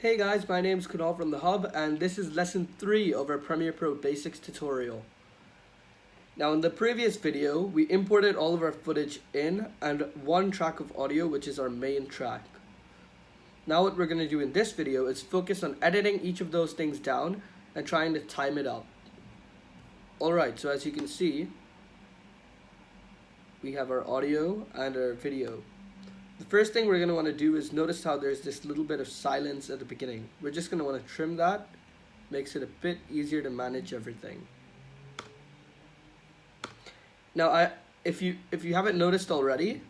Hey guys, my name is Kunal from The Hub, and this is lesson 3 of our Premiere Pro Basics tutorial. Now in the previous video, we imported all of our footage in and one track of audio, which is our main track. Now what we're going to do in this video is focus on editing each of those things down and trying to time it up. Alright, so as you can see, we have our audio and our video. The first thing we're going to want to do is notice how there's this little bit of silence at the beginning. We're just going to want to trim that. Makes it a bit easier to manage everything. Now, if you haven't noticed already,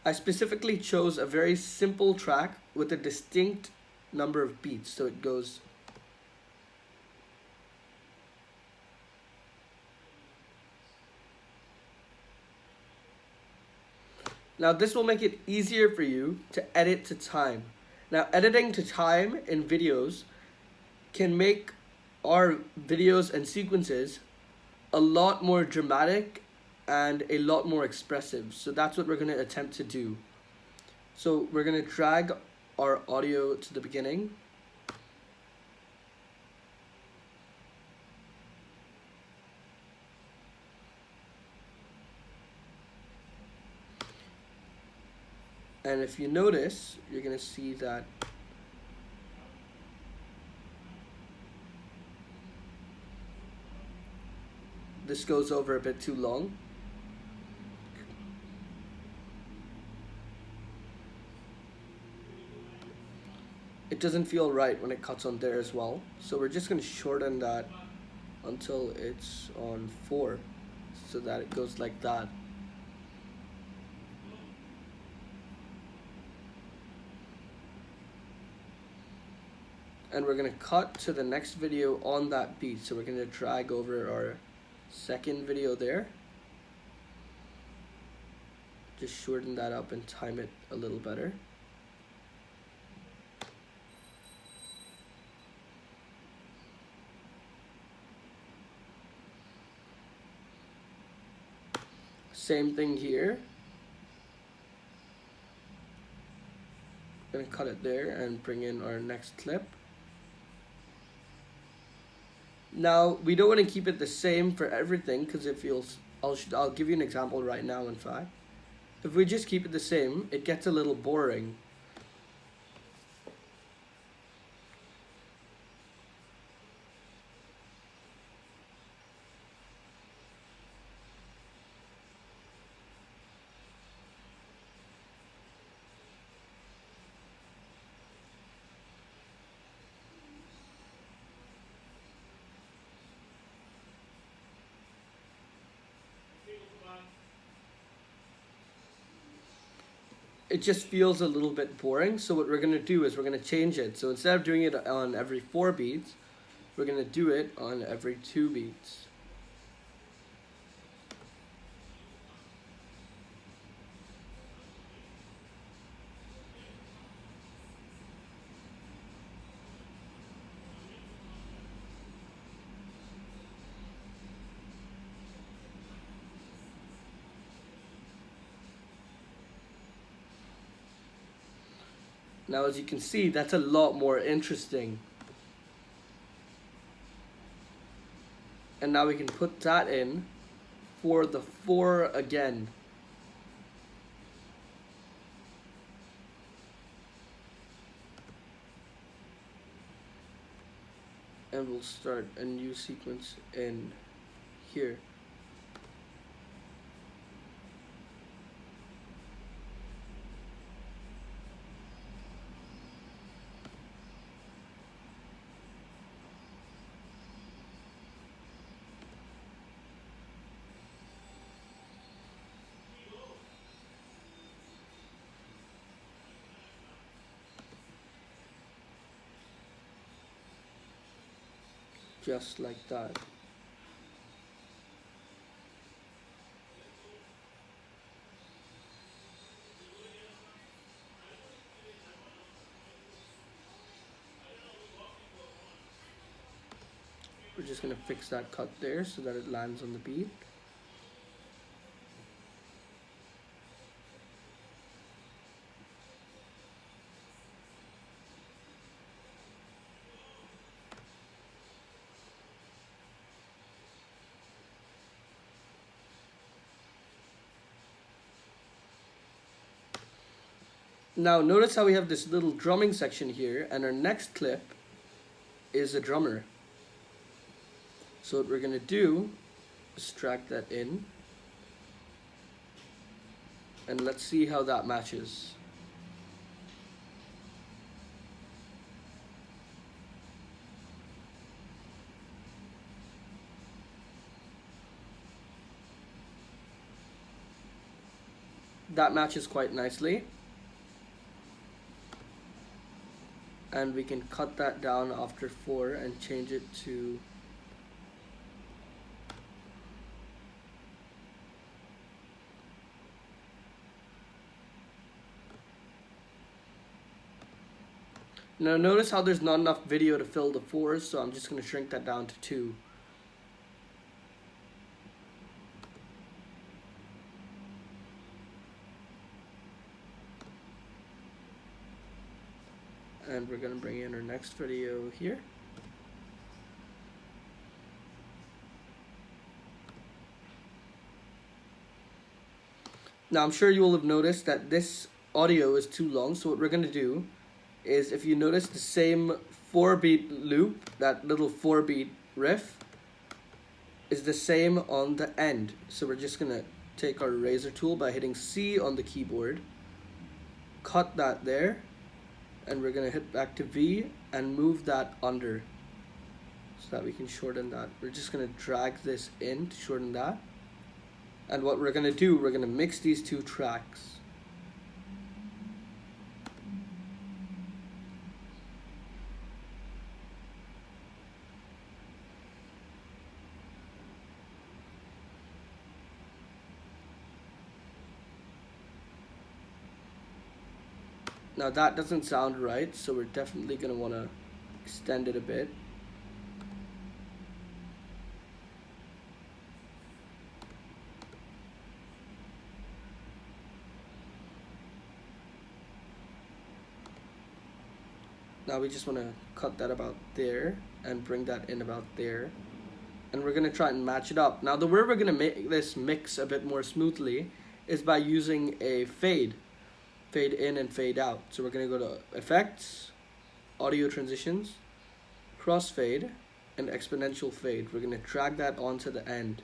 I specifically chose a very simple track with a distinct number of beats. So it goes Now this will make it easier for you to edit to time. Now editing to time in videos can make our videos and sequences a lot more dramatic and a lot more expressive. So that's what we're going to attempt to do. So we're going to drag our audio to the beginning. And if you notice, you're going to see that this goes over a bit too long. It doesn't feel right when it cuts on there as well. So we're just going to shorten that until it's on 4 so that it goes like that. And we're going to cut to the next video on that beat. So we're going to drag over our second video there. Just shorten that up and time it a little better. Same thing here. I'm going to cut it there and bring in our next clip. Now, we don't want to keep it the same for everything because it feels, I'll give you an example right now in fact. If we just keep it the same, it gets a little boring. It just feels a little bit boring. So what we're going to do is we're going to change it. So instead of doing it on every 4 beats, we're going to do it on every 2 beats. Now as you can see, that's a lot more interesting. And now we can put that in for the 4 again. And we'll start a new sequence in here. Just like that. We're just going to fix that cut there so that it lands on the beat. Now notice how we have this little drumming section here, and our next clip is a drummer. So what we're gonna do is drag that in, and let's see how that matches. That matches quite nicely. And we can cut that down after 4 and change it to now notice how there's not enough video to fill the 4s, so I'm just going to shrink that down to 2. And we're going to bring in our next video here. Now I'm sure you will have noticed that this audio is too long, so what we're going to do is, if you notice the same 4-beat loop, that little 4-beat riff is the same on the end. So we're just going to take our eraser tool by hitting C on the keyboard, cut that there, and we're going to hit back to V and move that under so that we can shorten that. We're just going to drag this in to shorten that. And what we're going to do, we're going to mix these two tracks. Now that doesn't sound right, so we're definitely going to want to extend it a bit. Now we just want to cut that about there and bring that in about there. And we're going to try and match it up. Now the way we're going to make this mix a bit more smoothly is by using a fade in and fade out. So we're going to go to Effects, Audio Transitions, Crossfade, and Exponential Fade. We're going to drag that onto the end.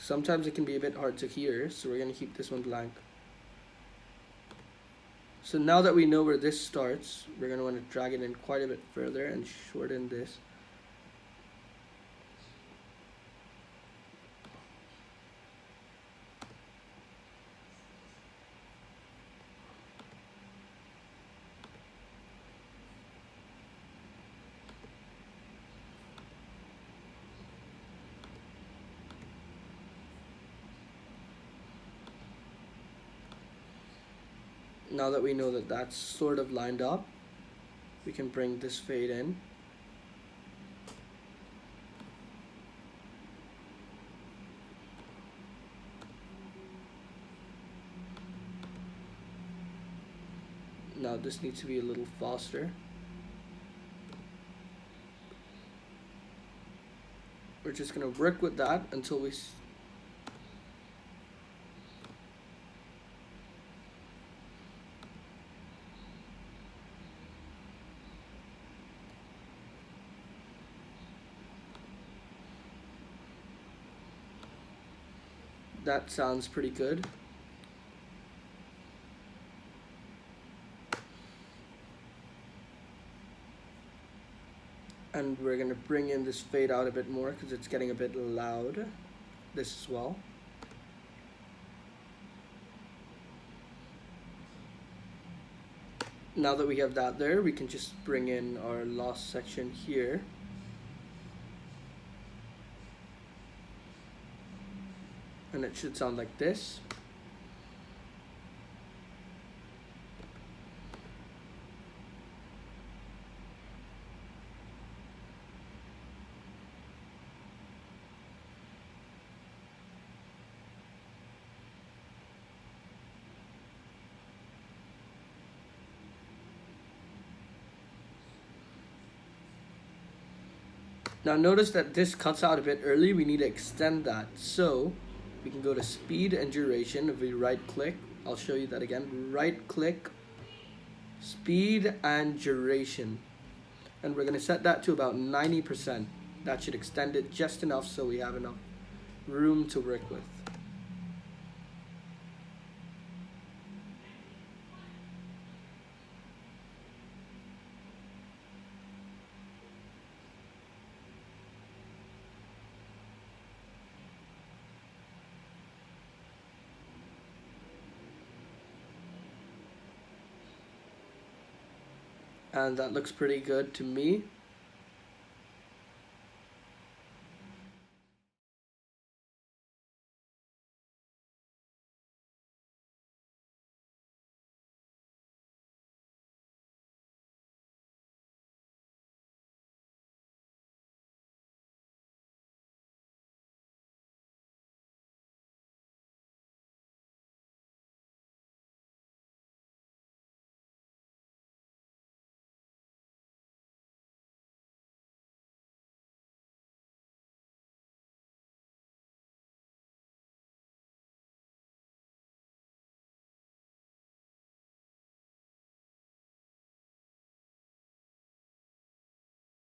Sometimes it can be a bit hard to hear, so we're going to keep this one blank. So now that we know where this starts, we're going to want to drag it in quite a bit further and shorten this. Now that we know that that's sort of lined up, we can bring this fade in. Now this needs to be a little faster. We're just going to work with that until we that sounds pretty good. And we're going to bring in this fade out a bit more because it's getting a bit loud. This as well. Now that we have that there, we can just bring in our last section here. And it should sound like this. Now notice that this cuts out a bit early. We need to extend that. So we can go to speed and duration. If we right click, I'll show you that again. Right click, speed and duration. And we're going to set that to about 90%. That should extend it just enough so we have enough room to work with. And that looks pretty good to me.